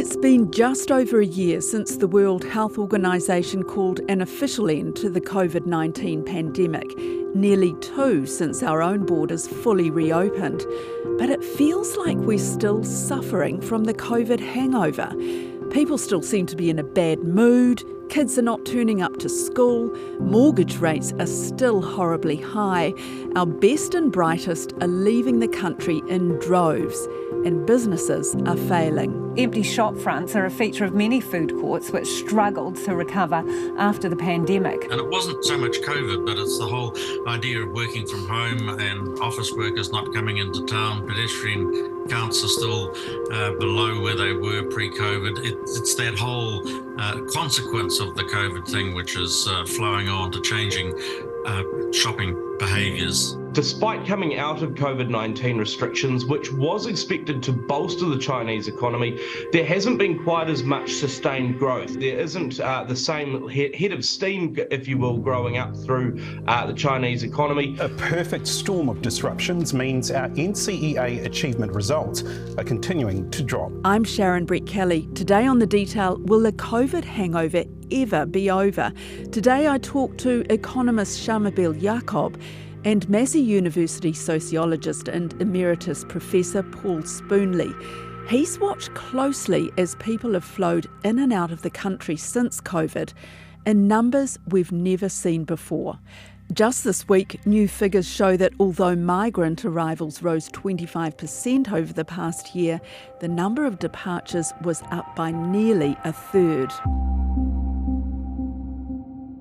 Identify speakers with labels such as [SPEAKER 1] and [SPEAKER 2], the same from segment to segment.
[SPEAKER 1] It's been just over a year since the World Health Organization called an official end to the COVID-19 pandemic, nearly 2 since our own borders fully reopened. But it feels like we're still suffering from the COVID hangover. People still seem to be in a bad mood, kids are not turning up to school, mortgage rates are still horribly high, our best and brightest are leaving the country in droves, and businesses are failing.
[SPEAKER 2] Empty shop fronts are a feature of many food courts which struggled to recover after the pandemic.
[SPEAKER 3] And it wasn't so much COVID, but it's the whole idea of working from home and office workers not coming into town. Pedestrian counts are still below where they were pre-COVID. It's that whole consequence of the COVID thing which is flowing on to changing shopping behaviours.
[SPEAKER 4] Despite coming out of COVID-19 restrictions, which was expected to bolster the Chinese economy, there hasn't been quite as much sustained growth. There isn't the same head of steam, if you will, growing up through the Chinese economy.
[SPEAKER 5] A perfect storm of disruptions means our NCEA achievement results are continuing to drop.
[SPEAKER 1] I'm Sharon Brett-Kelly. Today on The Detail, will the COVID hangover ever be over? Today I talk to economist Shamabeel Yaacob and Massey University sociologist and emeritus Professor Paul Spoonley. He's watched closely as people have flowed in and out of the country since COVID in numbers we've never seen before. Just this week, new figures show that although migrant arrivals rose 25% over the past year, the number of departures was up by nearly a third.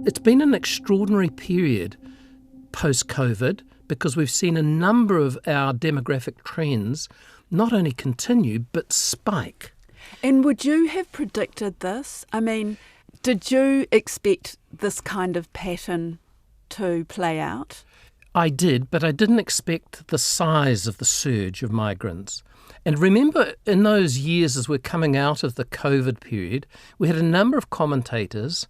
[SPEAKER 6] It's been an extraordinary period post-COVID because we've seen a number of our demographic trends not only continue but spike.
[SPEAKER 1] And would you have predicted this? I mean, did you expect this kind of pattern to play out?
[SPEAKER 6] I did, but I didn't expect the size of the surge of migrants. And remember, in those years as we're coming out of the COVID period, we had a number of commentators,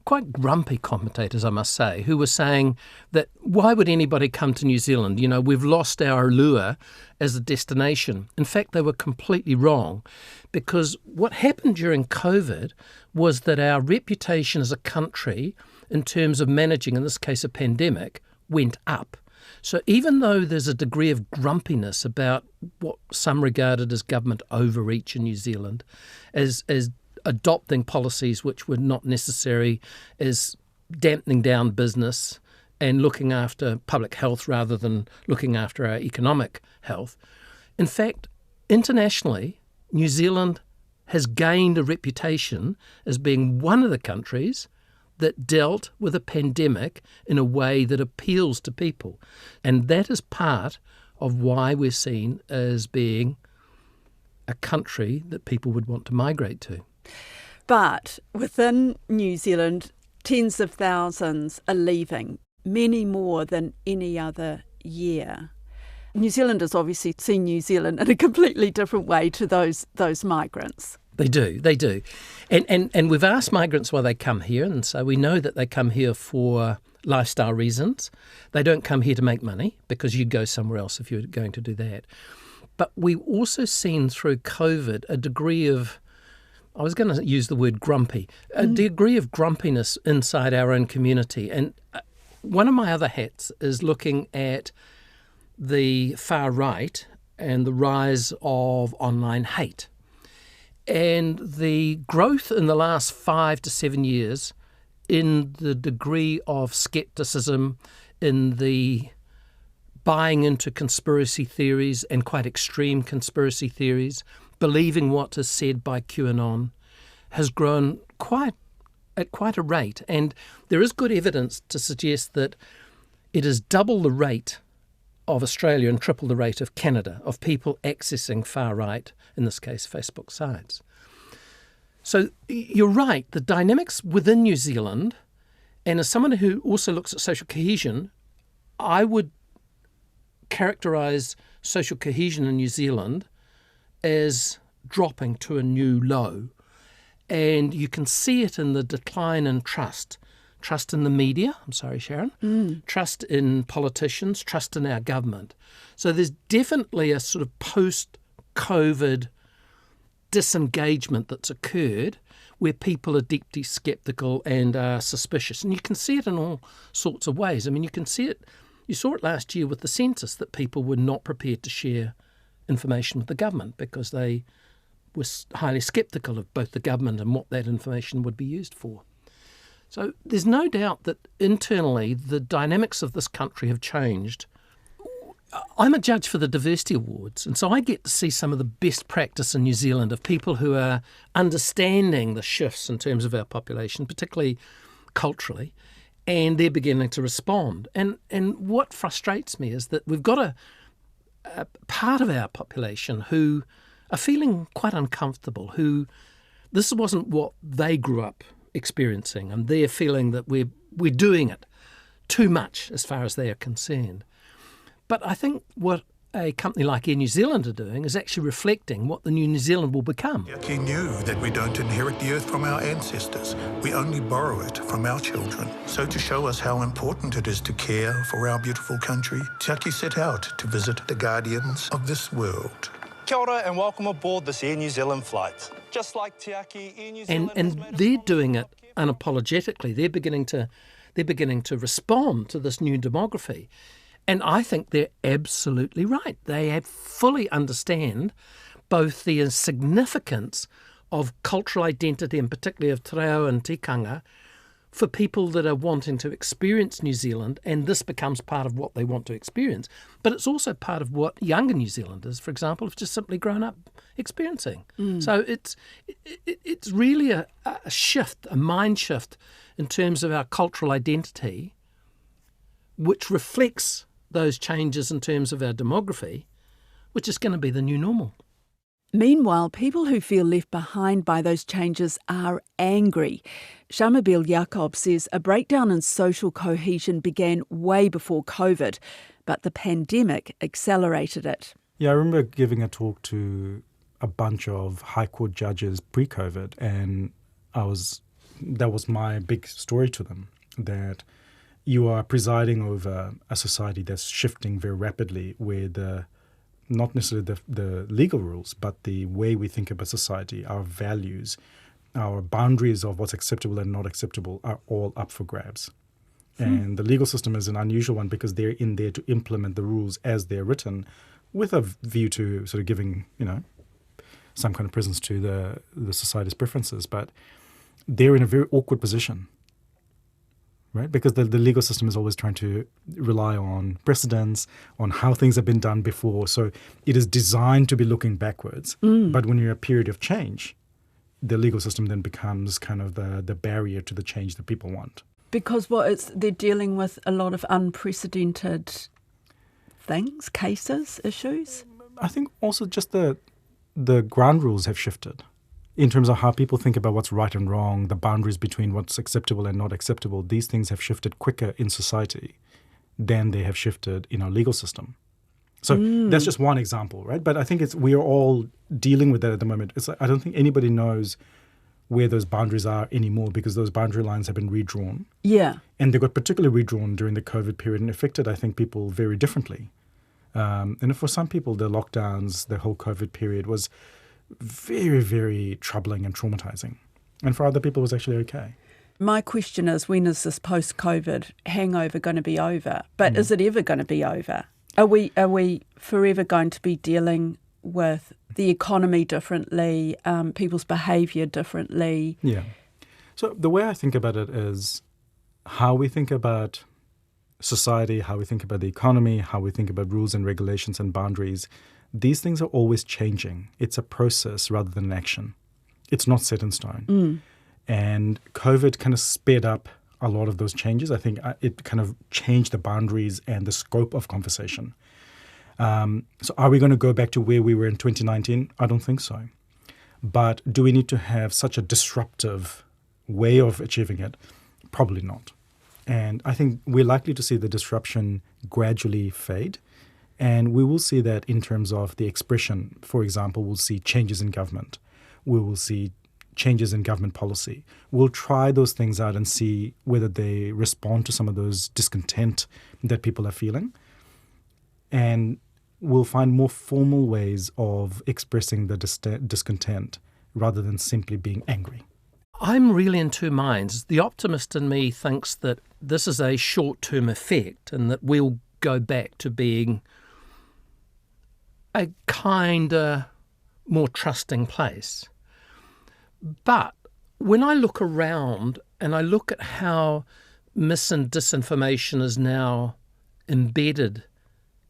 [SPEAKER 6] quite grumpy commentators, I must say, who were saying that why would anybody come to New Zealand? You know, we've lost our allure as a destination. In fact, they were completely wrong, because what happened during COVID was that our reputation as a country in terms of managing, in this case, a pandemic, went up. So even though there's a degree of grumpiness about what some regarded as government overreach in New Zealand, as adopting policies which were not necessary, as dampening down business and looking after public health rather than looking after our economic health. In fact, internationally, New Zealand has gained a reputation as being one of the countries that dealt with a pandemic in a way that appeals to people. And that is part of why we're seen as being a country that people would want to migrate to.
[SPEAKER 1] But within New Zealand, tens of thousands are leaving, many more than any other year. New Zealanders obviously see New Zealand in a completely different way to those migrants.
[SPEAKER 6] They do. And we've asked migrants why they come here, and so we know that they come here for lifestyle reasons. They don't come here to make money, because you'd go somewhere else if you were going to do that. But we've also seen through COVID a degree of, I was going to use the word grumpy, a degree of grumpiness inside our own community. And one of my other hats is looking at the far right and the rise of online hate. And the growth in the last 5 to 7 years in the degree of scepticism, in the buying into conspiracy theories and quite extreme conspiracy theories, believing what is said by QAnon, has grown at quite a rate. And there is good evidence to suggest that it is double the rate of Australia and triple the rate of Canada of people accessing far-right, in this case Facebook sites. So you're right, the dynamics within New Zealand, and as someone who also looks at social cohesion, I would characterise social cohesion in New Zealand as dropping to a new low. And you can see it in the decline in trust. Trust in the media, I'm sorry, Sharon, trust in politicians, trust in our government. So there's definitely a sort of post-COVID disengagement that's occurred where people are deeply sceptical and are suspicious. And you can see it in all sorts of ways. I mean, you saw it last year with the census, that people were not prepared to share information with the government because they were highly sceptical of both the government and what that information would be used for. So there's no doubt that internally the dynamics of this country have changed. I'm a judge for the Diversity Awards, and so I get to see some of the best practice in New Zealand of people who are understanding the shifts in terms of our population, particularly culturally, and they're beginning to respond. And what frustrates me is that we've got a part of our population who are feeling quite uncomfortable, who this wasn't what they grew up experiencing, and they're feeling that we're doing it too much as far as they are concerned. But I think what a company like Air New Zealand are doing is actually reflecting what the new New Zealand will become.
[SPEAKER 7] He knew that we don't inherit the earth from our ancestors. We only borrow it from our children. So to show us how important it is to care for our beautiful country, Tiaki set out to visit the guardians of this world.
[SPEAKER 8] Kia ora and welcome aboard this Air New Zealand flight. Just like Tiaki, Air New Zealand
[SPEAKER 6] And they're doing it unapologetically. They're beginning to respond to this new demography. And I think they're absolutely right. They fully understand both the significance of cultural identity, and particularly of te reo and tikanga, for people that are wanting to experience New Zealand, and this becomes part of what they want to experience. But it's also part of what younger New Zealanders, for example, have just simply grown up experiencing. So it's really a shift, a mind shift in terms of our cultural identity, which reflects those changes in terms of our demography, which is going to be the new normal.
[SPEAKER 1] Meanwhile, people who feel left behind by those changes are angry. Shamabil Jacob says a breakdown in social cohesion began way before COVID, but the pandemic accelerated it.
[SPEAKER 9] Yeah, I remember giving a talk to a bunch of High Court judges pre-COVID, and that was my big story to them, that you are presiding over a society that's shifting very rapidly, where not necessarily the legal rules, but the way we think about society, our values, our boundaries of what's acceptable and not acceptable are all up for grabs. And the legal system is an unusual one because they're in there to implement the rules as they're written, with a view to sort of giving, some kind of presence to the society's preferences. But they're in a very awkward position, right? Because the legal system is always trying to rely on precedents, on how things have been done before. So it is designed to be looking backwards. But when you're in a period of change, the legal system then becomes kind of the barrier to the change that people want.
[SPEAKER 1] Because they're dealing with a lot of unprecedented things, cases, issues?
[SPEAKER 9] I think also just the ground rules have shifted in terms of how people think about what's right and wrong, the boundaries between what's acceptable and not acceptable. These things have shifted quicker in society than they have shifted in our legal system. So that's just one example, right? But I think we are all dealing with that at the moment. I don't think anybody knows where those boundaries are anymore because those boundary lines have been redrawn.
[SPEAKER 1] Yeah. And
[SPEAKER 9] they got particularly redrawn during the COVID period and affected, I think, people very differently. And for some people, the lockdowns, the whole COVID period was very, very troubling and traumatizing. And for other people, it was actually okay.
[SPEAKER 1] My question is, when is this post-COVID hangover going to be over? But is it ever going to be over? Are we forever going to be dealing with the economy differently, people's behaviour differently?
[SPEAKER 9] Yeah. So the way I think about it is how we think about society, how we think about the economy, how we think about rules and regulations and boundaries. These things are always changing. It's a process rather than an action. It's not set in stone. And COVID kind of sped up a lot of those changes. I think it kind of changed the boundaries and the scope of conversation. So are we going to go back to where we were in 2019? I don't think so. But do we need to have such a disruptive way of achieving it? Probably not. And I think we're likely to see the disruption gradually fade. And we will see that in terms of the expression. For example, we'll see changes in government. We will see changes in government policy. We'll try those things out and see whether they respond to some of those discontent that people are feeling. And we'll find more formal ways of expressing the discontent rather than simply being angry?
[SPEAKER 6] I'm really in two minds. The optimist in me thinks that this is a short-term effect and that we'll go back to being a kinder, more trusting place. But when I look around and I look at how mis and disinformation is now embedded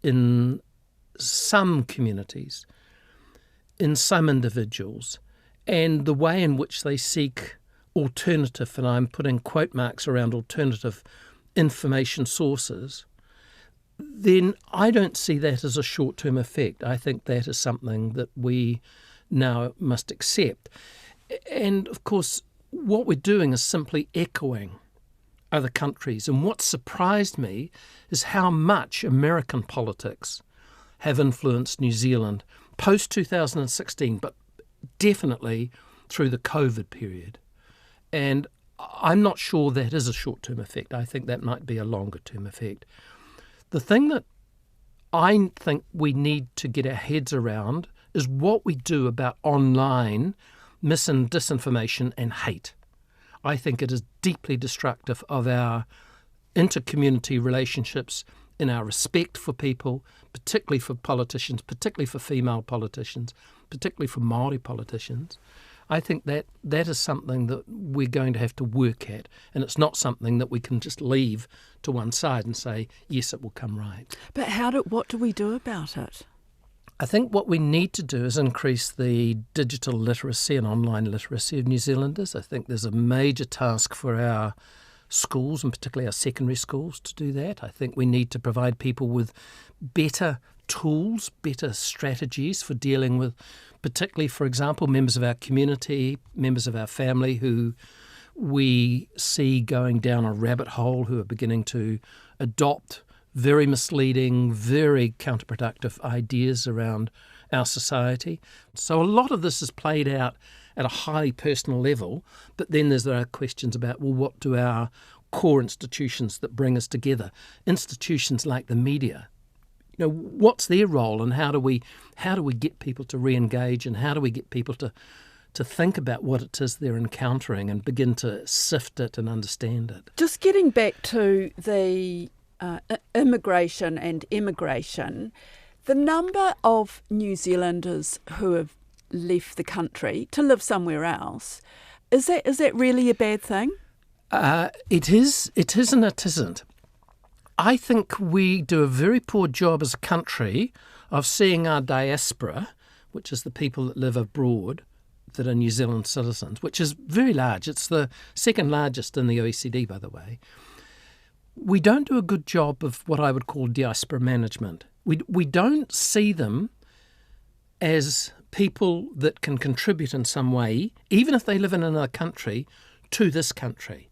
[SPEAKER 6] in some communities, in some individuals, and the way in which they seek alternative, and I'm putting quote marks around alternative information sources, then I don't see that as a short-term effect. I think that is something that we now must accept. And, of course, what we're doing is simply echoing other countries. And what surprised me is how much American politics have influenced New Zealand post-2016, but definitely through the COVID period. And I'm not sure that is a short-term effect. I think that might be a longer-term effect. The thing that I think we need to get our heads around is what we do about online mis and disinformation and hate. I think it is deeply destructive of our inter-community relationships, in our respect for people, particularly for politicians, particularly for female politicians, particularly for Māori politicians. I think that is something that we're going to have to work at, and it's not something that we can just leave to one side and say, yes, it will come right.
[SPEAKER 1] But what do we do about it?
[SPEAKER 6] I think what we need to do is increase the digital literacy and online literacy of New Zealanders. I think there's a major task for our schools, and particularly our secondary schools, to do that. I think we need to provide people with better tools, better strategies for dealing with, particularly, for example, members of our community, members of our family who we see going down a rabbit hole, who are beginning to adopt very misleading, very counterproductive ideas around our society. So a lot of this is played out at a highly personal level, but then there are questions about, well, what do our core institutions that bring us together, institutions like the media, what's their role, and how do we get people to re-engage, and how do we get people to think about what it is they're encountering and begin to sift it and understand it.
[SPEAKER 1] Just getting back to the immigration and immigration, the number of New Zealanders who have left the country to live somewhere else, is that really a bad thing?
[SPEAKER 6] It is and it isn't. I think we do a very poor job as a country of seeing our diaspora, which is the people that live abroad that are New Zealand citizens, which is very large. It's the second largest in the OECD, by the way. We don't do a good job of what I would call diaspora management. We don't see them as people that can contribute in some way, even if they live in another country, to this country.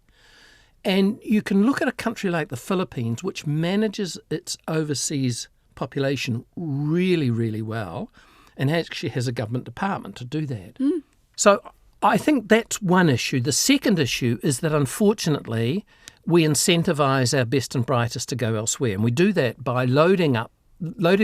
[SPEAKER 6] And you can look at a country like the Philippines, which manages its overseas population really, really well, and actually has a government department to do that. So I think that's one issue. The second issue is that, unfortunately, we incentivise our best and brightest to go elsewhere. And we do that by loading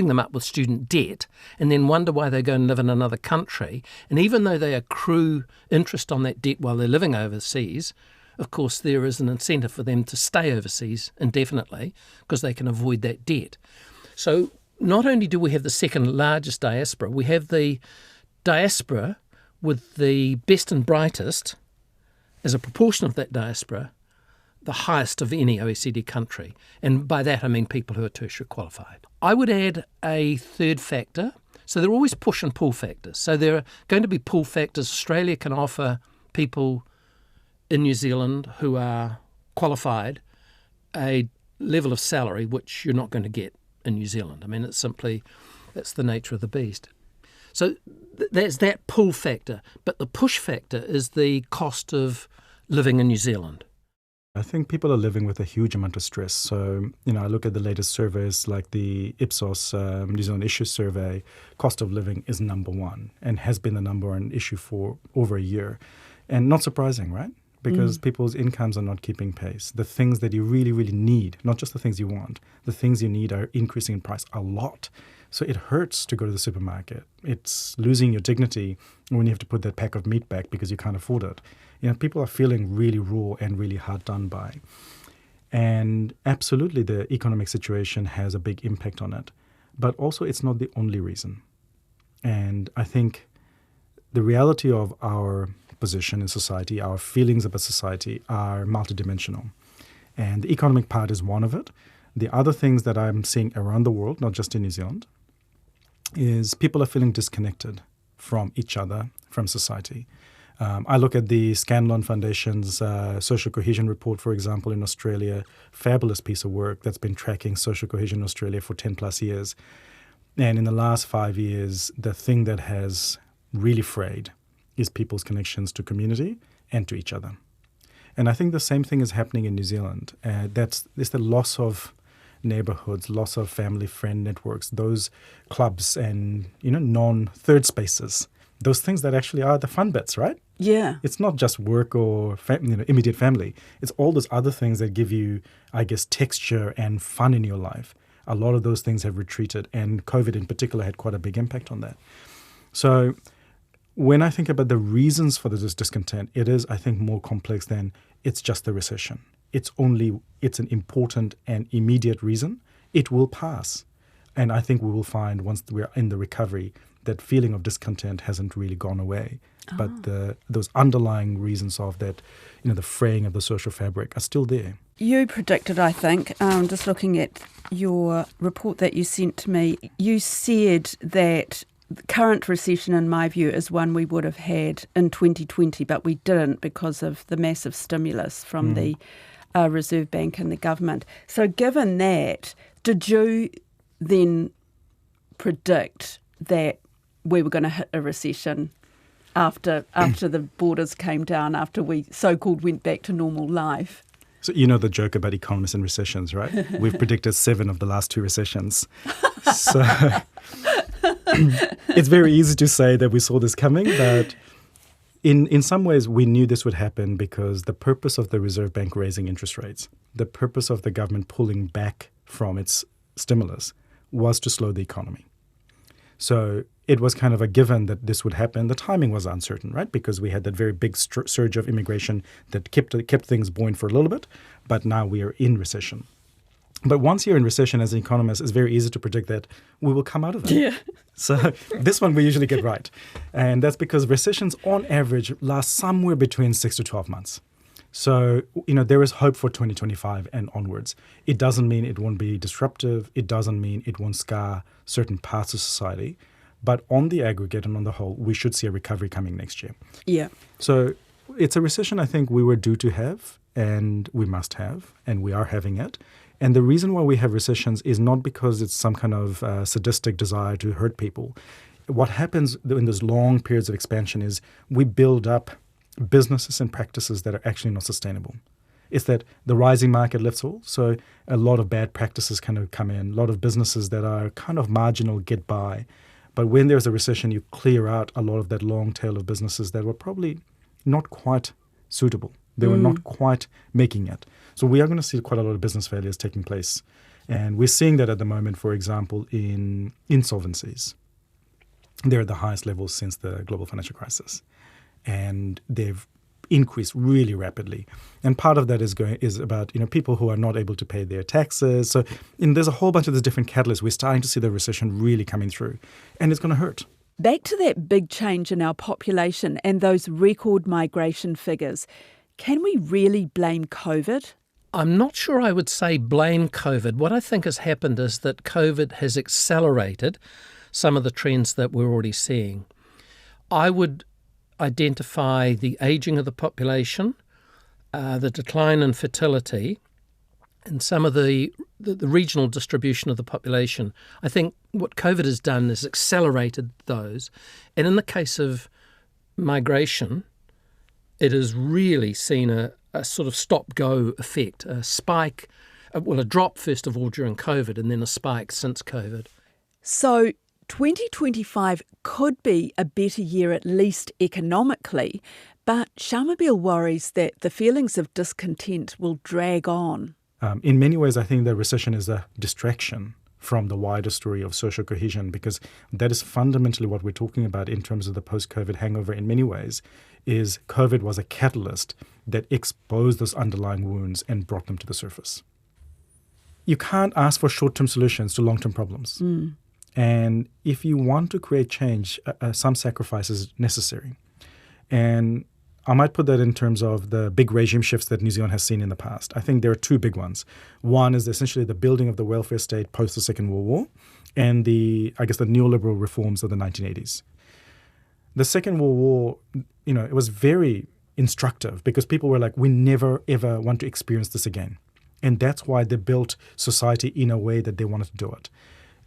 [SPEAKER 6] them up with student debt, and then wonder why they go and live in another country. And even though they accrue interest on that debt while they're living overseas, of course, there is an incentive for them to stay overseas indefinitely because they can avoid that debt. So not only do we have the second largest diaspora, we have the diaspora with the best and brightest, as a proportion of that diaspora, the highest of any OECD country. And by that I mean people who are tertiary qualified. I would add a third factor. So there are always push and pull factors. So there are going to be pull factors. Australia can offer people in New Zealand who are qualified a level of salary which you're not going to get in New Zealand. I mean, that's the nature of the beast. So there's that pull factor. But the push factor is the cost of living in New Zealand.
[SPEAKER 9] I think people are living with a huge amount of stress. So, I look at the latest surveys like the Ipsos New Zealand issue survey. Cost of living is number one and has been the number one issue for over a year. And not surprising, right? Because people's incomes are not keeping pace. The things that you really, really need, not just the things you want, the things you need are increasing in price a lot. So it hurts to go to the supermarket. It's losing your dignity when you have to put that pack of meat back because you can't afford it. People are feeling really raw and really hard done by. And absolutely, the economic situation has a big impact on it. But also, it's not the only reason. And I think the reality of our position in society, our feelings about society are multidimensional. And the economic part is one of it. The other things that I'm seeing around the world, not just in New Zealand, is people are feeling disconnected from each other, from society. I look at the Scanlon Foundation's Social Cohesion Report, for example, in Australia, fabulous piece of work that's been tracking social cohesion in Australia for 10 plus years. And in the last 5 years, the thing that has really frayed is people's connections to community and to each other. And I think the same thing is happening in New Zealand. There's the loss of neighborhoods, loss of family friend networks, those clubs and non-third spaces, those things that actually are the fun bits, right?
[SPEAKER 1] Yeah.
[SPEAKER 9] It's not just work or immediate family. It's all those other things that give you, I guess, texture and fun in your life. A lot of those things have retreated, and COVID in particular had quite a big impact on that. So when I think about the reasons for this discontent, it is, I think, more complex than it's just the recession. It's an important and immediate reason. It will pass. And I think we will find once we're in the recovery, that feeling of discontent hasn't really gone away. But those underlying reasons of that, the fraying of the social fabric are still there.
[SPEAKER 1] You predicted, I think, just looking at your report that you sent to me, you said that the current recession, in my view, is one we would have had in 2020, but we didn't because of the massive stimulus from the Reserve Bank and the government. So given that, did you then predict that we were going to hit a recession after the borders came down, after we so-called went back to normal life?
[SPEAKER 9] So you know the joke about economists and recessions, right? We've predicted 7 of the last 2 recessions. So it's very easy to say that we saw this coming, but in some ways we knew this would happen because the purpose of the Reserve Bank raising interest rates, the purpose of the government pulling back from its stimulus was to slow the economy. So it was kind of a given that this would happen. The timing was uncertain, right? Because we had that very big surge of immigration that kept things buoyant for a little bit, but now we are in recession. But once you're in recession as an economist, it's very easy to predict that we will come out of it.
[SPEAKER 1] Yeah.
[SPEAKER 9] So this one we usually get right. And that's because recessions on average last somewhere between 6 to 12 months. So, there is hope for 2025 and onwards. It doesn't mean it won't be disruptive. It doesn't mean it won't scar certain parts of society. But on the aggregate and on the whole, we should see a recovery coming next year.
[SPEAKER 1] Yeah.
[SPEAKER 9] So it's a recession I think we were due to have, and we must have, and we are having it. And the reason why we have recessions is not because it's some kind of sadistic desire to hurt people. What happens in those long periods of expansion is we build up businesses and practices that are actually not sustainable. It's that the rising market lifts all, so a lot of bad practices kind of come in, a lot of businesses that are kind of marginal get by. But when there's a recession, you clear out a lot of that long tail of businesses that were probably not quite suitable. They were not quite making it. So we are going to see quite a lot of business failures taking place. And we're seeing that at the moment, for example, in insolvencies. They're at the highest levels since the global financial crisis. And they've increased really rapidly. And part of that is about people who are not able to pay their taxes. So there's a whole bunch of these different catalysts. We're starting to see the recession really coming through. And it's going to hurt.
[SPEAKER 1] Back to that big change in our population and those record migration figures. Can we really blame COVID?
[SPEAKER 6] I'm not sure I would say blame COVID. What I think has happened is that COVID has accelerated some of the trends that we're already seeing. I would identify the ageing of the population, the decline in fertility, and some of the regional distribution of the population. I think what COVID has done is accelerated those. And in the case of migration, it has really seen a sort of stop-go effect, a spike, a drop first of all during COVID and then a spike since COVID.
[SPEAKER 1] So 2025 could be a better year, at least economically, but Sharmabil worries that the feelings of discontent will drag on.
[SPEAKER 9] In many ways, I think the recession is a distraction from the wider story of social cohesion, because that is fundamentally what we're talking about in terms of the post-COVID hangover in many ways, is COVID was a catalyst that exposed those underlying wounds and brought them to the surface. You can't ask for short-term solutions to long-term problems. And if you want to create change, some sacrifice is necessary. And I might put that in terms of the big regime shifts that New Zealand has seen in the past. I think there are two big ones. One is essentially the building of the welfare state post the Second World War and the neoliberal reforms of the 1980s. The Second World War, it was very instructive because people were like, we never, ever want to experience this again. And that's why they built society in a way that they wanted to do it.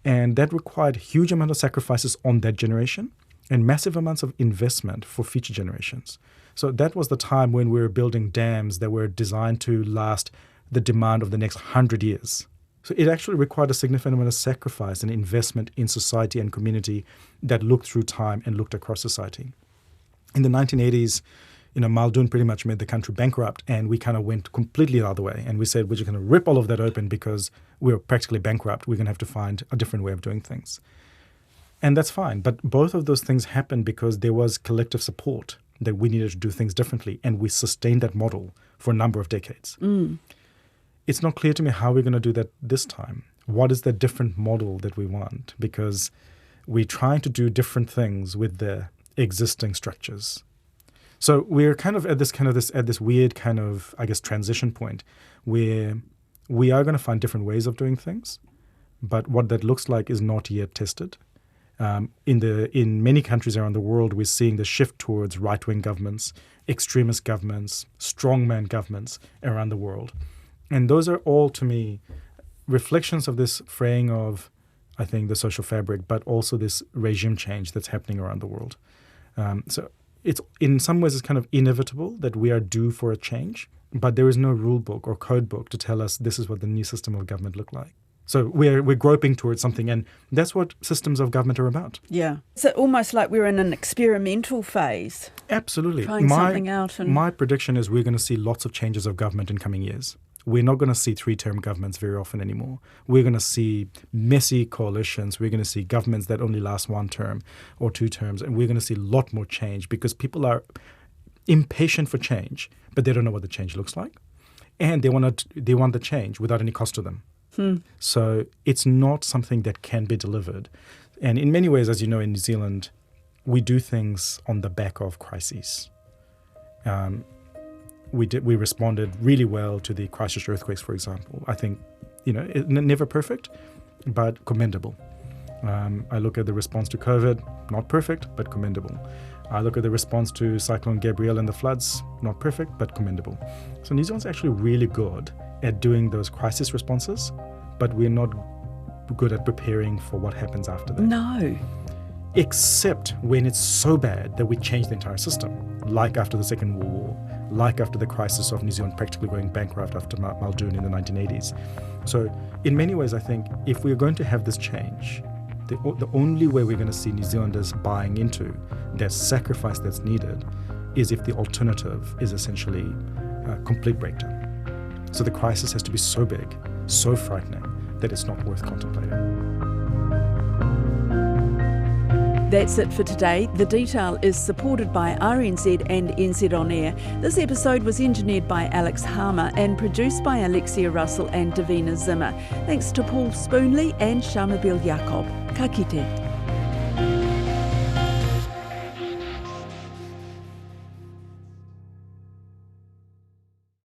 [SPEAKER 9] And that required huge amount of sacrifices on that generation and massive amounts of investment for future generations. So that was the time when we were building dams that were designed to last the demand of the next 100 years. So it actually required a significant amount of sacrifice and investment in society and community that looked through time and looked across society. In the 1980s, Muldoon pretty much made the country bankrupt, and we kind of went completely the other way. And we said, we're just going to rip all of that open because we're practically bankrupt. We're going to have to find a different way of doing things. And that's fine. But both of those things happened because there was collective support that we needed to do things differently. And we sustained that model for a number of decades. It's not clear to me how we're going to do that this time. What is the different model that we want? Because we're trying to do different things with the existing structures. So we're kind of at this weird kind of, transition point where we are going to find different ways of doing things, but what that looks like is not yet tested. In many countries around the world, we're seeing the shift towards right-wing governments, extremist governments, strongman governments around the world. And those are all, to me, reflections of this fraying of, I think, the social fabric, but also this regime change that's happening around the world. So it's in some ways it's kind of inevitable that we are due for a change, but there is no rule book or code book to tell us this is what the new system of government look like. So we're groping towards something, and that's what systems of government are about.
[SPEAKER 1] Yeah. Is it almost like we're in an experimental phase?
[SPEAKER 9] Absolutely.
[SPEAKER 1] Trying something out.
[SPEAKER 9] My prediction is we're going to see lots of changes of government in coming years. We're not going to see 3-term governments very often anymore. We're going to see messy coalitions. We're going to see governments that only last 1 term or 2 terms, and we're going to see a lot more change because people are impatient for change, but they don't know what the change looks like, and they want the change without any cost to them. So it's not something that can be delivered. And in many ways, as you know, in New Zealand, we do things on the back of crises. We responded really well to the Christchurch earthquakes, for example. I think, never perfect, but commendable. I look at the response to COVID, not perfect, but commendable. I look at the response to Cyclone Gabrielle and the floods, not perfect, but commendable. So New Zealand's actually really good at doing those crisis responses, but we're not good at preparing for what happens after that.
[SPEAKER 1] No.
[SPEAKER 9] Except when it's so bad that we change the entire system, like after the Second World War, like after the crisis of New Zealand practically going bankrupt after Muldoon in the 1980s. So in many ways, I think if we're going to have this change, the only way we're going to see New Zealanders buying into that sacrifice that's needed is if the alternative is essentially a complete breakdown. So the crisis has to be so big, so frightening, that it's not worth contemplating.
[SPEAKER 1] That's it for today. The Detail is supported by RNZ and NZ On Air. This episode was engineered by Alex Harmer and produced by Alexia Russell and Davina Zimmer. Thanks to Paul Spoonley and Shamabeel Jacob. Ka kite.